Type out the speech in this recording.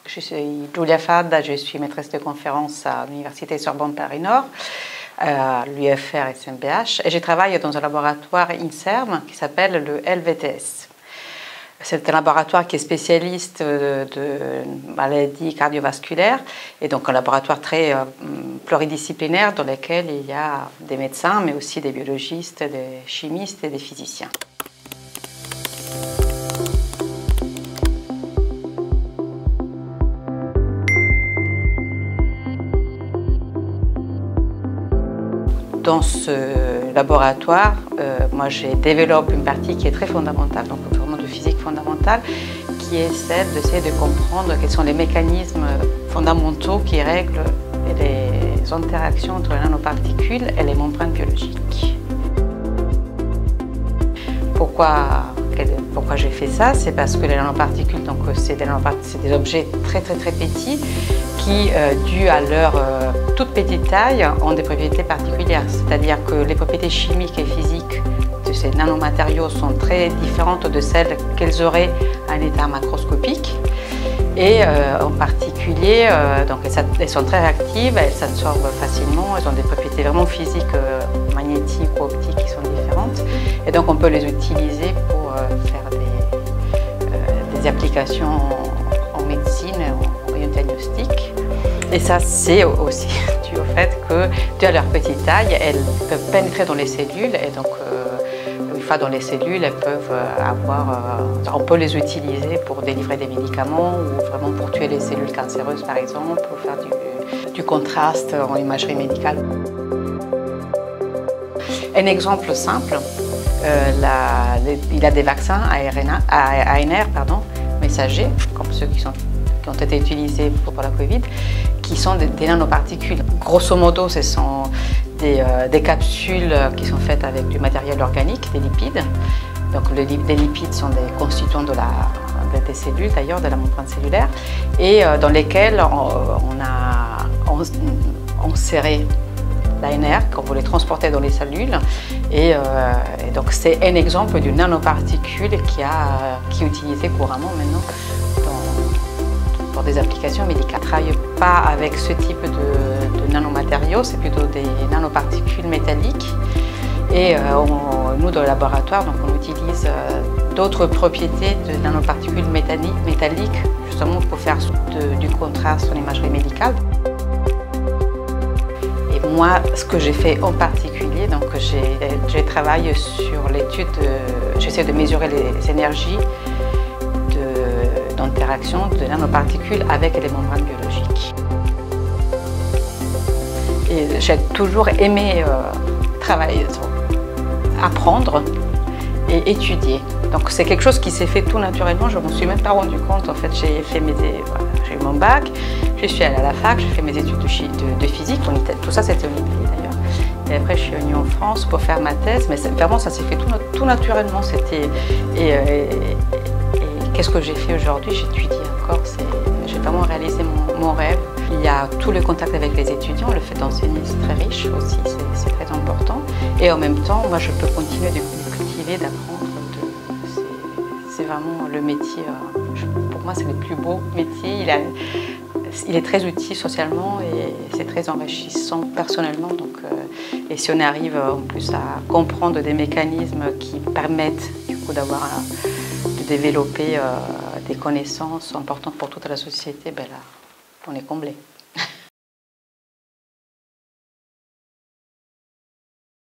Je suis Giulia Fadda, je suis maîtresse de conférence à l'Université Sorbonne Paris-Nord, à l'UFR SMBH, et je travaille dans un laboratoire INSERM qui s'appelle le LVTS. C'est un laboratoire qui est spécialiste de maladies cardiovasculaires et donc un laboratoire très pluridisciplinaire dans lequel il y a des médecins, mais aussi des biologistes, des chimistes et des physiciens. Dans ce laboratoire, moi je développe une partie qui est très fondamentale, donc vraiment de physique fondamentale, qui est celle d'essayer de comprendre quels sont les mécanismes fondamentaux qui règlent les interactions entre les nanoparticules et les membranes biologiques. Pourquoi j'ai fait ça? C'est parce que les nanoparticules, c'est des objets très petits qui, dû à leur toute petite taille, ont des propriétés particulières. C'est-à-dire que les propriétés chimiques et physiques de ces nanomatériaux sont très différentes de celles qu'elles auraient à un état macroscopique. Et en particulier, elles sont très réactives, elles s'absorbent facilement, elles ont des propriétés vraiment physiques, magnétiques ou optiques qui sont différentes. Et donc on peut les utiliser pour faire des applications en médecine, en diagnostic. Et ça, c'est aussi dû au fait que, dû à leur petite taille, elles peuvent pénétrer dans les cellules et donc une fois dans les cellules, elles peuvent on peut les utiliser pour délivrer des médicaments ou vraiment pour tuer les cellules cancéreuses par exemple, pour faire du contraste en imagerie médicale. Un exemple simple, il y a des vaccins ARN messagers, comme ceux qui ont été utilisés pour la Covid, qui sont des nanoparticules. Grosso modo, ce sont des capsules qui sont faites avec du matériel organique, des lipides. Donc les lipides sont des constituants des cellules, d'ailleurs, de la membrane cellulaire, et dans lesquels on a inséré l'ANR qu'on voulait transporter dans les cellules. Et donc c'est un exemple d'une nanoparticule qui est utilisée couramment maintenant pour des applications médicales. On ne travaille pas avec ce type de nanomatériaux, c'est plutôt des nanoparticules métalliques. Et nous, dans le laboratoire, on utilise d'autres propriétés de nanoparticules métalliques, justement pour faire du contraste en imagerie médicale. Et moi, ce que j'ai fait en particulier, j'ai travaillé sur l'étude, j'essaie de mesurer les énergies d'interaction de nanoparticules avec les membranes biologiques. Et j'ai toujours aimé travailler, apprendre et étudier. Donc c'est quelque chose qui s'est fait tout naturellement, je ne m'en suis même pas rendu compte. En fait, j'ai eu mon bac, je suis allée à la fac, j'ai fait mes études de physique, tout ça c'était en Italie d'ailleurs. Et après je suis venue en France pour faire ma thèse, mais vraiment ça s'est fait tout naturellement. Qu'est-ce que j'ai fait aujourd'hui? J'étudie encore, j'ai vraiment réalisé mon rêve. Il y a tout le contact avec les étudiants, le fait d'enseigner c'est très riche aussi, c'est très important. Et en même temps, moi je peux continuer de cultiver, d'apprendre. C'est vraiment le métier, pour moi c'est le plus beau métier. Il est très utile socialement et c'est très enrichissant personnellement. Et si on arrive en plus à comprendre des mécanismes qui permettent du coup de développer des connaissances importantes pour toute la société, ben là, on est comblé.